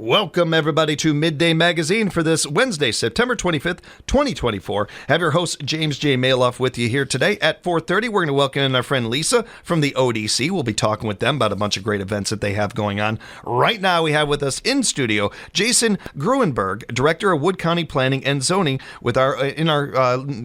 Welcome, everybody, to Midday Magazine for this Wednesday, September 25th, 2024. Have your host, James J. Malouf, with you here today at 4:30. We're going to welcome in our friend Lisa from the ODC. We'll be talking with them about a bunch of great events that they have going on. Right now, we have with us in studio Jason Grueneberg, Director of Wood County Planning and Zoning with our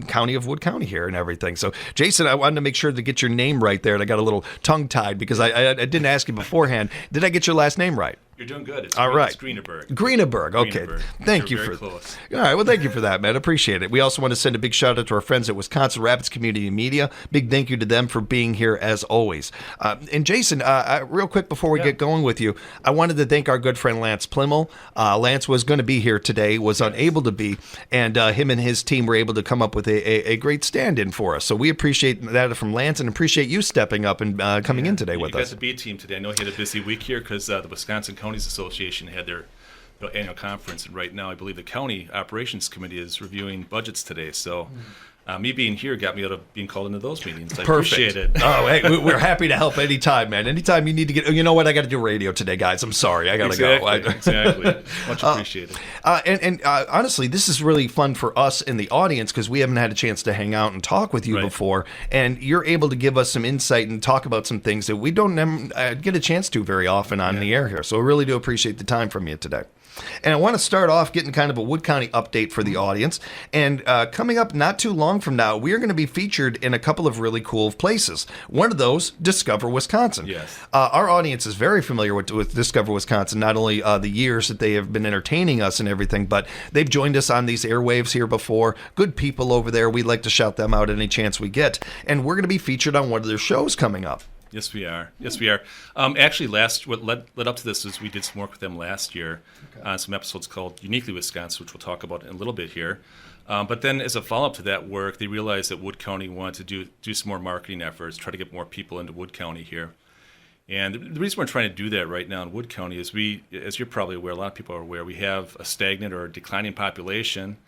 county of Wood County here and everything. So, Jason, I wanted to make sure to get your name right there, and I got a little tongue-tied because I didn't ask you beforehand. Did I get your last name right? You're doing good. All right. It's Grueneberg. Grueneberg. Okay. Grueneberg. Thank you Very for close. All right. Well, thank you for that, man. Appreciate it. We also want to send a big shout out to our friends at Wisconsin Rapids Community Media. Big thank you to them for being here as always. And Jason, real quick before we get going with you, I wanted to thank our good friend Lance Plimmel. Lance was going to be here today, was unable to be, and him and his team were able to come up with a great stand-in for us. So we appreciate that from Lance and appreciate you stepping up and coming in today with us. You got the B team today. I know he had a busy week here because the Wisconsin Counties Association had their annual conference, and right now I believe the county operations committee is reviewing budgets today. So me being here got me out of being called into those meetings. I appreciate it. Oh, hey, we're happy to help anytime, man. Anytime you need to get, you know what, I got to do radio today, guys. I'm sorry, I got to go. Exactly. Much appreciated. And honestly, this is really fun for us in the audience because we haven't had a chance to hang out and talk with you before, and you're able to give us some insight and talk about some things that we don't get a chance to very often on the air here. So I really do appreciate the time from you today. And I want to start off getting kind of a Wood County update for the audience. And coming up not too long from now, we are going to be featured in a couple of really cool places. One of those, Discover Wisconsin. Yes. Our audience is very familiar with Discover Wisconsin, not only the years that they have been entertaining us and everything, but they've joined us on these airwaves here before. Good people over there. We'd like to shout them out any chance we get. And we're going to be featured on one of their shows coming up. Yes, we are. Actually, what led up to this is we did some work with them last year on some episodes called Uniquely Wisconsin, which we'll talk about in a little bit here. But then as a follow-up to that work, they realized that Wood County wanted to do some more marketing efforts, try to get more people into Wood County here. And the reason we're trying to do that right now in Wood County is as you're probably aware, a lot of people are aware, we have a stagnant or declining population.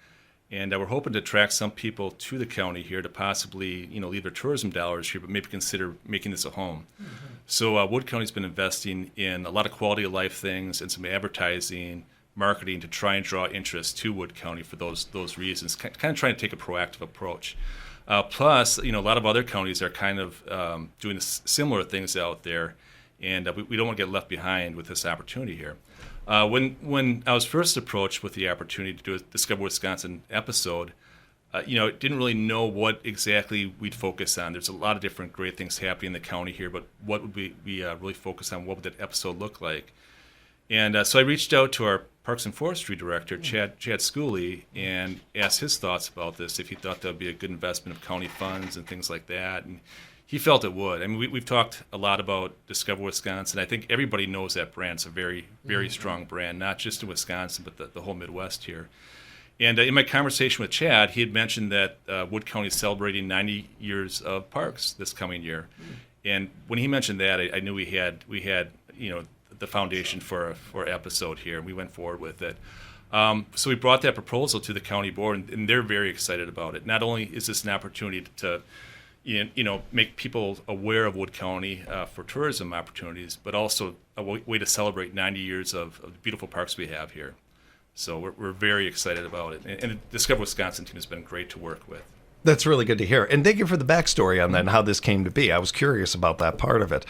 And we're hoping to attract some people to the county here to possibly, leave their tourism dollars here, but maybe consider making this a home. Mm-hmm. So Wood County's been investing in a lot of quality of life things and some advertising, marketing to try and draw interest to Wood County for those reasons, kind of trying to take a proactive approach. Plus, a lot of other counties are kind of doing similar things out there, and we don't want to get left behind with this opportunity here. When I was first approached with the opportunity to do a Discover Wisconsin episode, didn't really know what exactly we'd focus on. There's a lot of different great things happening in the county here, but what would we really focus on? What would that episode look like? And so I reached out to our Parks and Forestry Director, Chad Schooley, and asked his thoughts about this, if he thought that would be a good investment of county funds and things like that. And he felt it would. I mean, we've talked a lot about Discover Wisconsin. I think everybody knows that brand. It's a very, very strong brand, not just in Wisconsin, but the whole Midwest here. And in my conversation with Chad, he had mentioned that Wood County is celebrating 90 years of parks this coming year. And when he mentioned that, I knew we had the foundation for an episode here, and we went forward with it. So we brought that proposal to the county board, and they're very excited about it. Not only is this an opportunity to make people aware of Wood County for tourism opportunities, but also a way to celebrate 90 years of the beautiful parks we have here. So we're very excited about it. And the Discover Wisconsin team has been great to work with. That's really good to hear. And thank you for the backstory on that and how this came to be. I was curious about that part of it.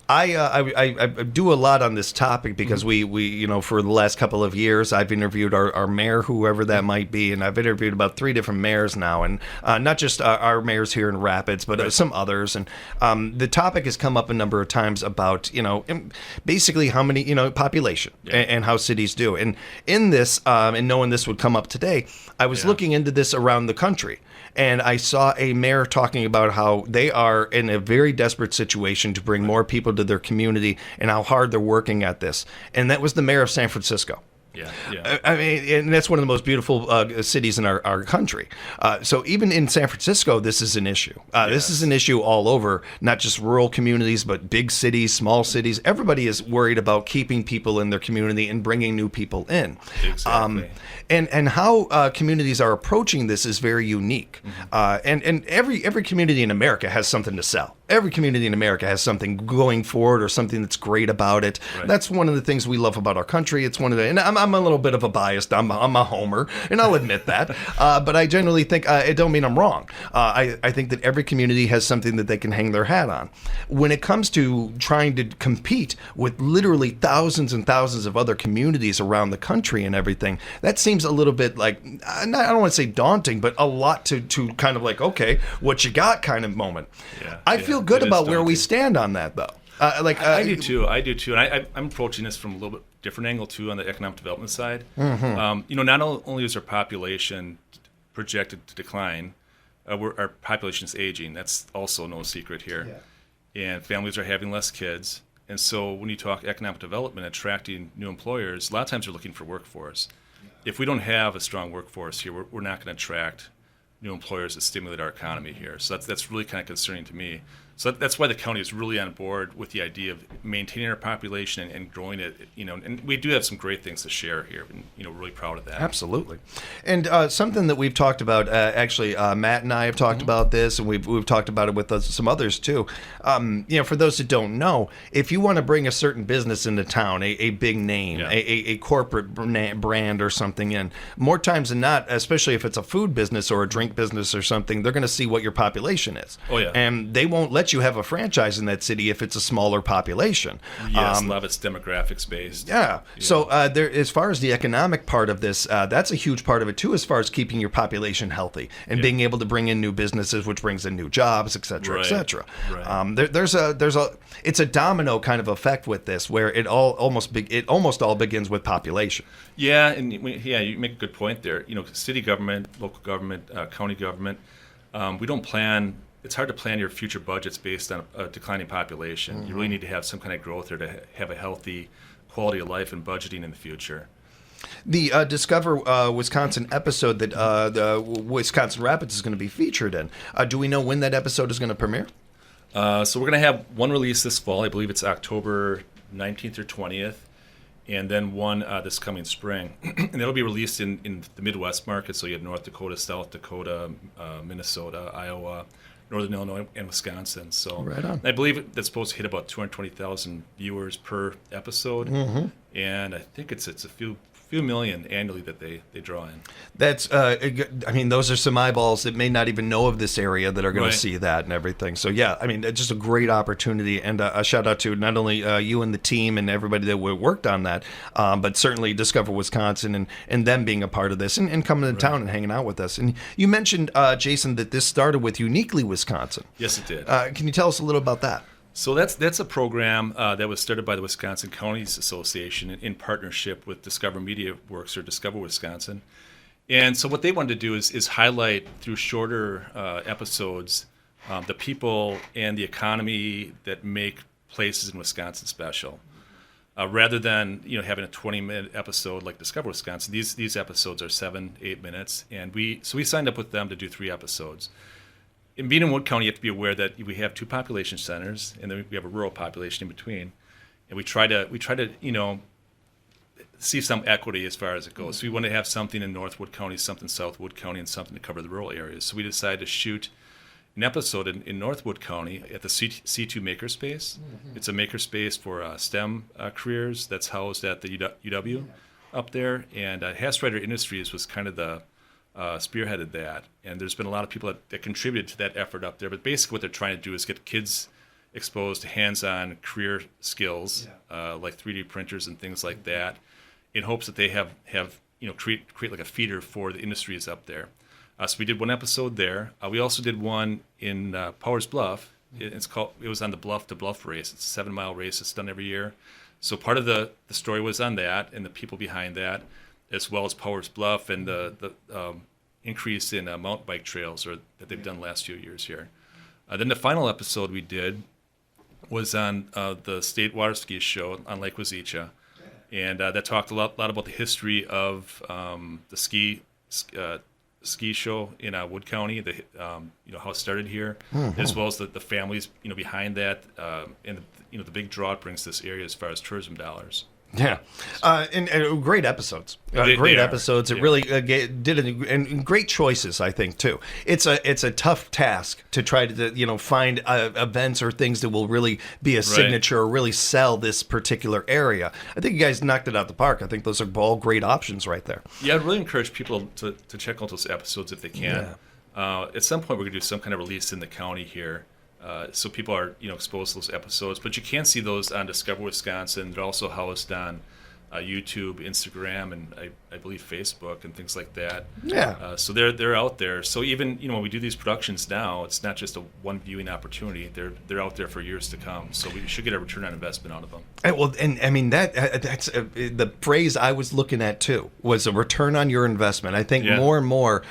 I do a lot on this topic because we for the last couple of years, I've interviewed our mayor, whoever that might be, and I've interviewed about 3 different mayors now, and not just our mayors here in Rapids, but some others. And the topic has come up a number of times about, basically how many, population and how cities do. And in this, and knowing this would come up today, I was looking into this around the country. And I saw a mayor talking about how they are in a very desperate situation to bring more people to their community and how hard they're working at this. And that was the mayor of San Francisco. Yeah. I mean, and that's one of the most beautiful cities in our country. So even in San Francisco, this is an issue. This is an issue all over, not just rural communities, but big cities, small cities. Everybody is worried about keeping people in their community and bringing new people in. Exactly. And how communities are approaching this is very unique. And every community in America has something to sell. every community in America has something going for it or something that's great about it. Right. That's one of the things we love about our country. It's one of the, and I'm a little bit of a biased. I'm a homer, and I'll admit that. But I generally think it don't mean I'm wrong. I think that every community has something that they can hang their hat on. When it comes to trying to compete with literally thousands and thousands of other communities around the country and everything, that seems a little bit like, I don't want to say daunting, but a lot to kind of like, okay, what you got kind of moment. Yeah, I feel good it is about where we daunting. stand on that, though. I do too. And I'm approaching this from a little bit different angle too on the economic development side. Not only is our population projected to decline, our population is aging. That's also no secret here. Yeah. And families are having less kids. And so when you talk economic development, attracting new employers, a lot of times they're looking for workforce. Yeah. If we don't have a strong workforce here, we're not going to attract new employers that stimulate our economy here. So that's really kind of concerning to me. So that's why the county is really on board with the idea of maintaining our population and growing it. And we do have some great things to share here, and really proud of that. Absolutely. And something that we've talked about, actually, Matt and I have talked about this, and we've talked about it with some others too. For those that don't know, if you want to bring a certain business into town, a big name, a corporate brand or something in, more times than not, especially if it's a food business or a drink business or something, they're going to see what your population is. Oh yeah. And they won't let you have a franchise in that city if it's a smaller population. Yes, a lot of it's demographics based. Yeah. So there, as far as the economic part of this, that's a huge part of it too, as far as keeping your population healthy and being able to bring in new businesses, which brings in new jobs, et cetera, et cetera. Right. It's a domino kind of effect with this, where it almost all begins with population. Yeah, and you make a good point there. City government, local government, county government, we don't plan. It's hard to plan your future budgets based on a declining population. Mm-hmm. You really need to have some kind of growth there to have a healthy quality of life and budgeting in the future. The Discover Wisconsin episode that the Wisconsin Rapids is going to be featured in, do we know when that episode is going to premiere? So we're going to have one release this fall. I believe it's October 19th or 20th. And then one this coming spring. And it'll be released in the Midwest market. So you have North Dakota, South Dakota, Minnesota, Iowa, Northern Illinois, and Wisconsin. So right on. I believe that's supposed to hit about 220,000 viewers per episode. Mm-hmm. And I think it's a few million annually that they draw in. That's those are some eyeballs that may not even know of this area that are going to see that and everything. So yeah, it's just a great opportunity, and a shout out to not only you and the team and everybody that worked on that, but certainly Discover Wisconsin and them being a part of this and coming to town and hanging out with us. And you mentioned, Jason, that this started with Uniquely Wisconsin. Yes, it did. Can you tell us a little about that? So that's a program that was started by the Wisconsin Counties Association in partnership with Discover Media Works or Discover Wisconsin. And so what they wanted to do is highlight through shorter episodes the people and the economy that make places in Wisconsin special. Rather than having a 20-minute episode like Discover Wisconsin, these episodes are 7-8 minutes, and we signed up with them to do 3 episodes. In being in Wood County, you have to be aware that we have 2 population centers, and then we have a rural population in between, and we try to see some equity as far as it goes. So we want to have something in North Wood County, something South Wood County, and something to cover the rural areas. So we decided to shoot an episode in North Wood County at the C2 Makerspace. Mm-hmm. It's a makerspace for STEM careers that's housed at the UW up there, and Hastwriter Industries was kind of the spearheaded that, and there's been a lot of people that contributed to that effort up there. But basically what they're trying to do is get kids exposed to hands-on career skills, like 3D printers and things like that, in hopes that they have create like a feeder for the industries up there. So we did one episode there. We also did one in Powers Bluff. It was on the Bluff to Bluff race. It's a 7-mile race. It's done every year. So part of the story was on that and the people behind that, as well as Powers Bluff and the increase in mountain bike trails that they've done the last few years here. Then the final episode we did was on the State Water Ski Show on Lake Wazeecha, and that talked a lot about the history of the ski show in Wood County, how it started here, as well as the families behind that, and the big draw it brings to this area as far as tourism dollars. Yeah, and great episodes. They are. Episodes. It really did it, and great choices. I think too. It's a tough task to try to find events or things that will really be a signature or really sell this particular area. I think you guys knocked it out the park. I think those are all great options right there. Yeah, I'd really encourage people to check out those episodes if they can. At some point, we're going to do some kind of release in the county here. So people are, exposed to those episodes, but you can see those on Discover Wisconsin. They're also housed on YouTube, Instagram, and I believe Facebook and things like that. Yeah. So they're out there. So even when we do these productions now, it's not just a one viewing opportunity. They're out there for years to come. So we should get a return on investment out of them. And I mean that's the phrase I was looking at too, was a return on your investment. I think more and more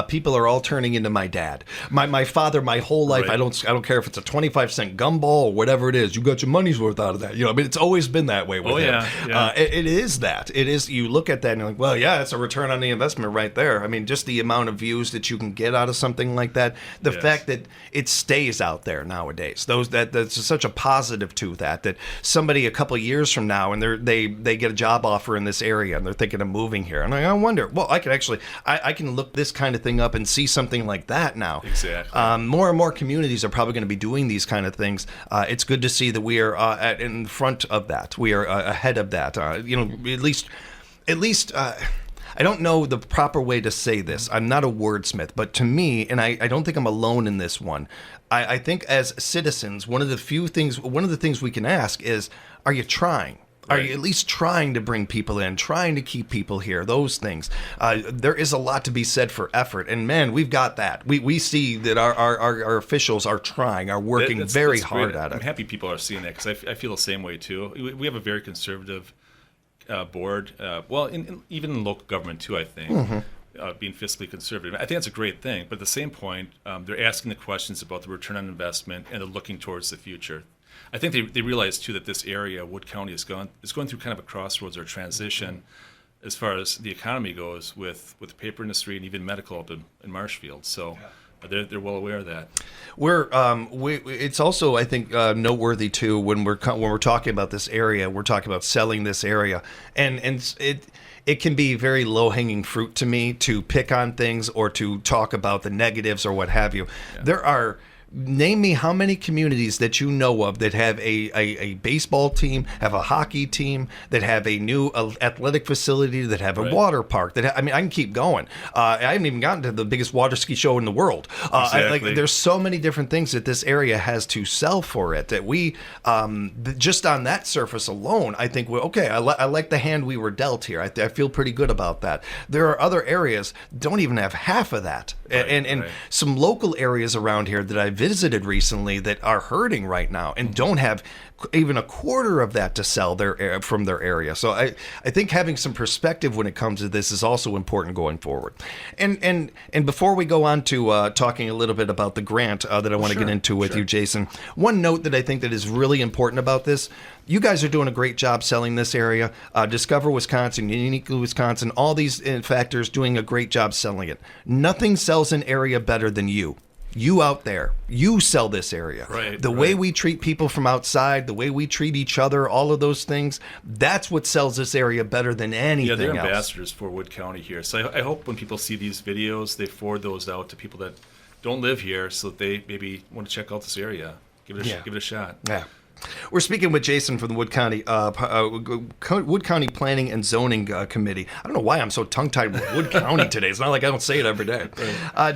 people are all turning into my dad, my father. My whole life, I don't care if it's a 25-cent gumball or whatever it is. You got your money's worth out of that. I mean, it's always been that way with him. Yeah. It is that. It is. You look at that and you're like, well, yeah, it's a return on the investment right there. I mean, just the amount of views that you can get out of something like that. The fact that it stays out there nowadays. That's such a positive to that somebody a couple of years from now and they get a job offer in this area and they're thinking of moving here. And I wonder, well, I can look this kind of thing up and see something like that now. Exactly. More and more communities are probably going to be doing these kind of things. It's good to see that we are in front of that. We are ahead of that. At least I don't know the proper way to say this. I'm not a wordsmith, but to me, and I don't think I'm alone in this one, I think as citizens, one of the things we can ask is, are you trying? Are you at least trying to bring people in, trying to keep people here, those things? There is a lot to be said for effort. And, man, we've got that. We see that our officials are trying, are working that's hard at it. I'm happy people are seeing that because I feel the same way, too. We have a very conservative board, even in local government, too, I think, being fiscally conservative. I think that's a great thing. But at the same point, they're asking the questions about the return on investment and they're looking towards the future. I think they realize, too, that this area, Wood County, is going through kind of a crossroads or transition as far as the economy goes with the paper industry and even medical up in Marshfield. So they're well aware of that. It's also, I think, noteworthy, too, when we're talking about this area, we're talking about selling this area. And it can be very low-hanging fruit to me to pick on things or to talk about the negatives or what have you. Yeah. Name me how many communities that you know of that have a baseball team, have a hockey team, that have a new athletic facility, that have a water park. I can keep going. I haven't even gotten to the biggest water ski show in the world. Exactly. There's so many different things that this area has to sell for it that we, just on that surface alone, I think, I like the hand we were dealt here. I feel pretty good about that. There are other areas don't even have half of that. And some local areas around here that I visited recently that are hurting right now and don't have even a quarter of that to sell from their area. So I think having some perspective when it comes to this is also important going forward. And before we go on to talking a little bit about the grant that I want to get into with you, Jason, one note that I think that is really important about this, you guys are doing a great job selling this area. Discover Wisconsin, Uniquely Wisconsin, all these factors doing a great job selling it. Nothing sells an area better than you. You out there, you sell this area. The way we treat people from outside, the way we treat each other, all of those things, that's what sells this area better than anything else. Yeah, they're ambassadors for Wood County here. So I hope when people see these videos, they forward those out to people that don't live here so that they maybe want to check out this area. Give it a shot. Yeah. We're speaking with Jason from the Wood County Planning and Zoning Committee. I don't know why I'm so tongue-tied with Wood County today. It's not like I don't say it every day.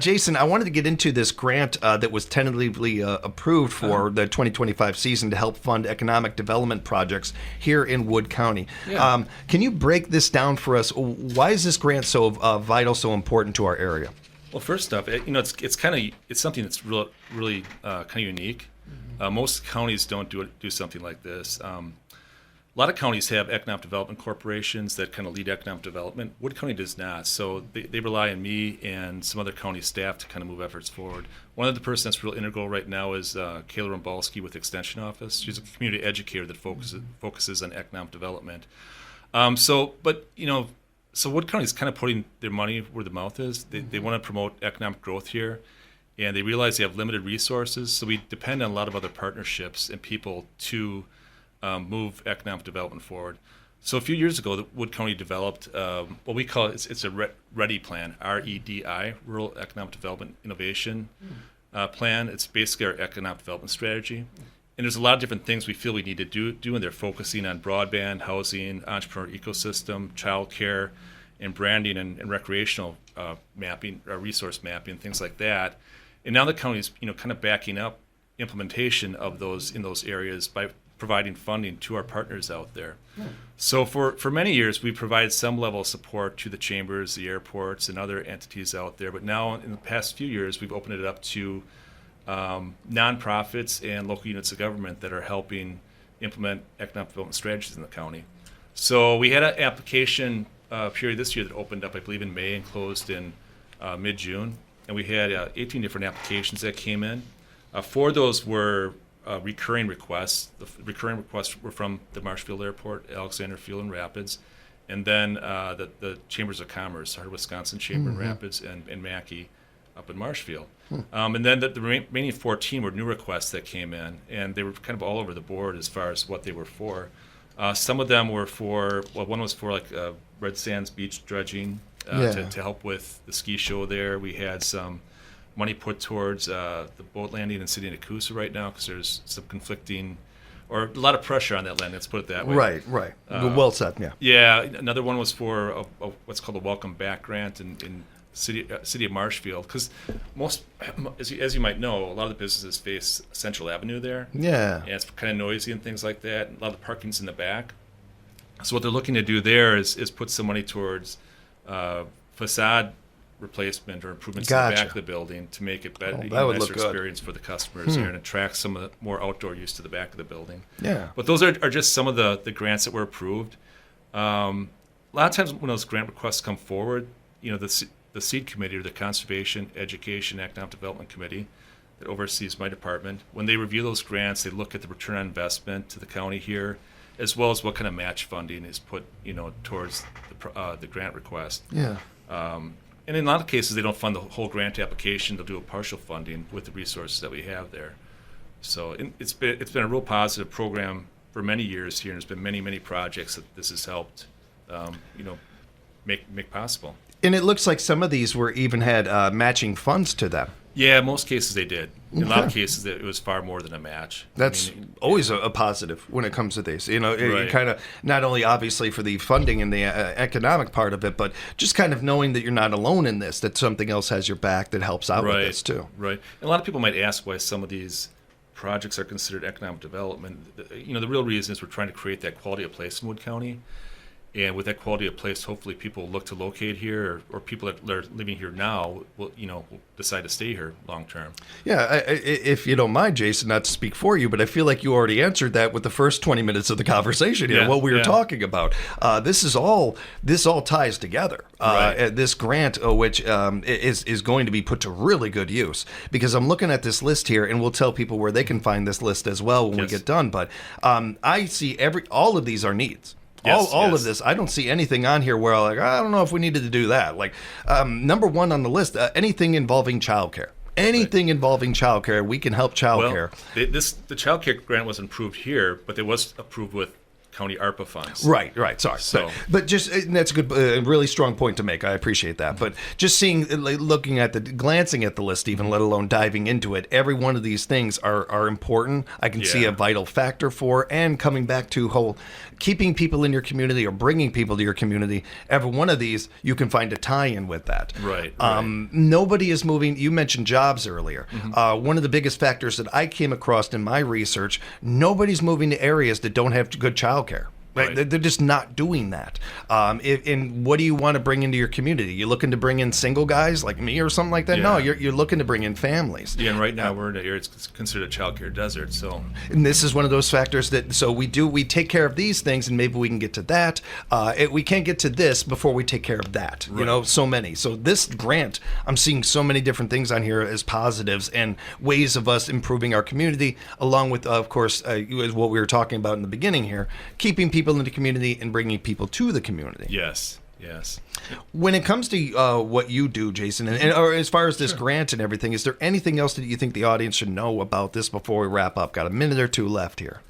Jason, I wanted to get into this grant that was tentatively approved for the 2025 season to help fund economic development projects here in Wood County. Yeah. Can you break this down for us? Why is this grant so vital, so important to our area? Well, first off, it's something that's really kind of unique. Most counties don't do something like this. A lot of counties have economic development corporations that kind of lead economic development. Wood County does not, so they rely on me and some other county staff to kind of move efforts forward. One of the persons that's real integral right now is Kayla Rumbalski with Extension Office. She's a community educator that focuses on economic development. So Wood County is kind of putting their money where the mouth is. They want to promote economic growth here. And they realize they have limited resources, so we depend on a lot of other partnerships and people to move economic development forward. So a few years ago, the Wood County developed what we call it's a REDI plan, REDI, Rural Economic Development Innovation Plan. It's basically our economic development strategy. And there's a lot of different things we feel we need to do and they're focusing on broadband, housing, entrepreneur ecosystem, childcare, and branding and recreational mapping, resource mapping, things like that. And now the county's kind of backing up implementation of those in those areas by providing funding to our partners out there. So for many years, we provided some level of support to the chambers, the airports, and other entities out there. But now, in the past few years, we've opened it up to nonprofits and local units of government that are helping implement economic development strategies in the county. So we had an application period this year that opened up, I believe, in May and closed in mid-June. And we had 18 different applications that came in. 4 of those were recurring requests. The recurring requests were from the Marshfield Airport, Alexander Field, and Rapids, and then the Chambers of Commerce, our Wisconsin Chamber in Rapids, and Mackey up in Marshfield. And then the remaining 14 were new requests that came in, and they were kind of all over the board as far as what they were for. Some of them were for, one was for like Red Sands beach dredging to help with the ski show there. We had some money put towards the boat landing in the city of Nakusa right now because there's some conflicting, or a lot of pressure on that land, let's put it that way. Right. Well said, yeah. Yeah, another one was for what's called a Welcome Back grant in city of Marshfield, because most, as you might know, a lot of the businesses face Central Avenue there. Yeah. And it's kind of noisy and things like that. A lot of the parking's in the back. So what they're looking to do there is put some money towards facade replacement or improvements in the back of the building to make it better, nicer experience for the customers here and attract some of the more outdoor use to the back of the building. Yeah. But those are just some of the grants that were approved. A lot of times when those grant requests come forward, the SEED committee, or the Conservation, Education, Economic Development Committee that oversees my department, when they review those grants, they look at the return on investment to the county here, as well as what kind of match funding is put towards the grant request. Yeah. And in a lot of cases, they don't fund the whole grant application. They'll do a partial funding with the resources that we have there. So it's been a real positive program for many years here, and there's been many projects that this has helped, make possible. And it looks like some of these were even had matching funds to them. Yeah, in most cases they did. In a lot of cases, it was far more than a match. That's always a positive when it comes to these. It kind of not only obviously for the funding and the economic part of it, but just kind of knowing that you're not alone in this, that something else has your back that helps out with this too. Right. And a lot of people might ask why some of these projects are considered economic development. The real reason is we're trying to create that quality of place in Wood County. And with that quality of place, hopefully people look to locate here, or people that are living here now will decide to stay here long term. Yeah, if you don't mind, Jason, not to speak for you, but I feel like you already answered that with the first 20 minutes of the conversation. What we were talking about. This all ties together. Right. This grant, which is going to be put to really good use, because I'm looking at this list here, and we'll tell people where they can find this list as well when we get done. But I see all of these are needs. All of this, I don't see anything on here where I don't know if we needed to do that. Number one on the list, anything involving childcare. Anything involving childcare, we can help childcare. Well, the childcare grant wasn't approved here, but it was approved with county ARPA funds. Right. Sorry. But just that's a good, really strong point to make. I appreciate that. But just glancing at the list, even let alone diving into it, every one of these things are important. I can see a vital factor for, and coming back to keeping people in your community or bringing people to your community. Every one of these, you can find a tie-in with that. Right. Nobody is moving. You mentioned jobs earlier. One of the biggest factors that I came across in my research, nobody's moving to areas that don't have good childcare. Right. They're just not doing that. And what do you want to bring into your community? You looking to bring in single guys like me or something like that? Yeah. No, you're looking to bring in families. Yeah, and right now we're in an area it's considered a childcare desert. So, and this is one of those factors that we take care of these things, and maybe we can get to that. We can't get to this before we take care of that. Right. So many. So this grant, I'm seeing so many different things on here as positives and ways of us improving our community, along with, of course, what we were talking about in the beginning here, keeping people in the community and bringing people to the community. Yes. When it comes to what you do, Jason, or as far as this grant and everything, is there anything else that you think the audience should know about this before we wrap up? Got a minute or two left here.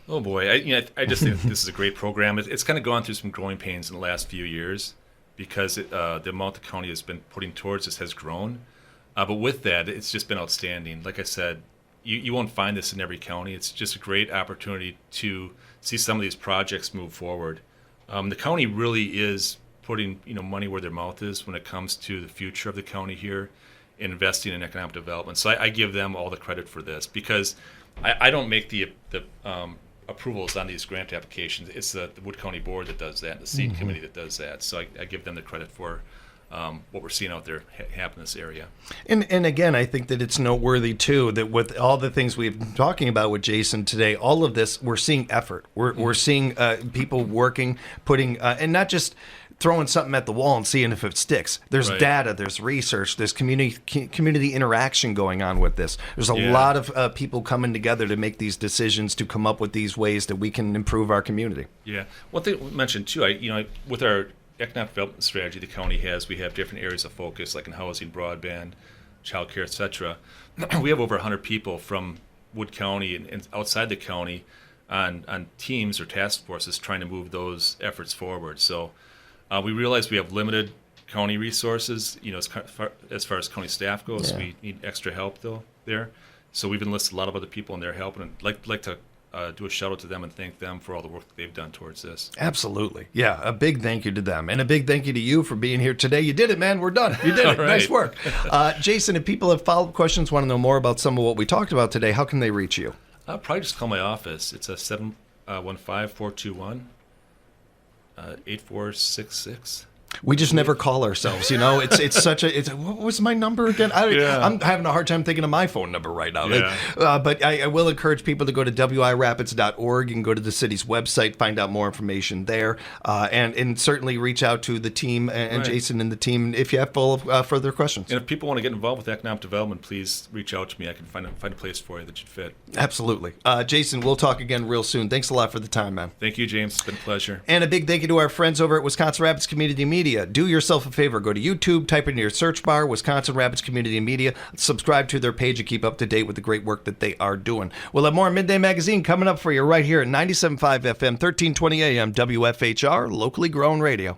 Oh boy, I just think this is a great program. It's kind of gone through some growing pains in the last few years because the amount the county has been putting towards this has grown. But with that, it's just been outstanding. Like I said, you won't find this in every county. It's just a great opportunity to see some of these projects move forward. The county really is putting money where their mouth is when it comes to the future of the county here, and investing in economic development. So I give them all the credit for this because I don't make the approvals on these grant applications. It's the Wood County Board that does that, the seed committee that does that. So I give them the credit for what we're seeing out there happen in this area. And again, I think that it's noteworthy too that with all the things we've been talking about with Jason today, all of this, we're seeing effort. We're seeing people working, putting, and not just throwing something at the wall and seeing if it sticks. There's data, there's research, there's community interaction going on with this. There's a lot of people coming together to make these decisions, to come up with these ways that we can improve our community. Yeah. One thing we mentioned too, with our economic development strategy the county has, we have different areas of focus like in housing, broadband, child care, etc. We have over 100 people from Wood County and outside the county on teams or task forces trying to move those efforts forward. So we realize we have limited county resources, as far as county staff goes. Yeah. We need extra help though there. So we've enlisted a lot of other people in their help, and I'd like to do a shout out to them and thank them for all the work that they've done towards this. Absolutely. Yeah, a big thank you to them. And a big thank you to you for being here today. You did it, man. We're done. You did it. Right. Nice work. Jason, if people have follow-up questions, want to know more about some of what we talked about today, how can they reach you? I'll probably just call my office. It's a 715-421-8466. We just never call ourselves, It's such a. What was my number again? I'm having a hard time thinking of my phone number right now. Yeah. But I will encourage people to go to wirapids.org and go to the city's website, find out more information there, and certainly reach out to the team and Jason and the team if you have further questions. And if people want to get involved with economic development, please reach out to me. I can find a place for you that should fit. Absolutely, Jason. We'll talk again real soon. Thanks a lot for the time, man. Thank you, James. It's been a pleasure. And a big thank you to our friends over at Wisconsin Rapids Community Media. Do yourself a favor. Go to YouTube, type in your search bar, Wisconsin Rapids Community Media, subscribe to their page and keep up to date with the great work that they are doing. We'll have more Midday Magazine coming up for you right here at 97.5 FM, 1320 AM, WFHR, locally grown radio.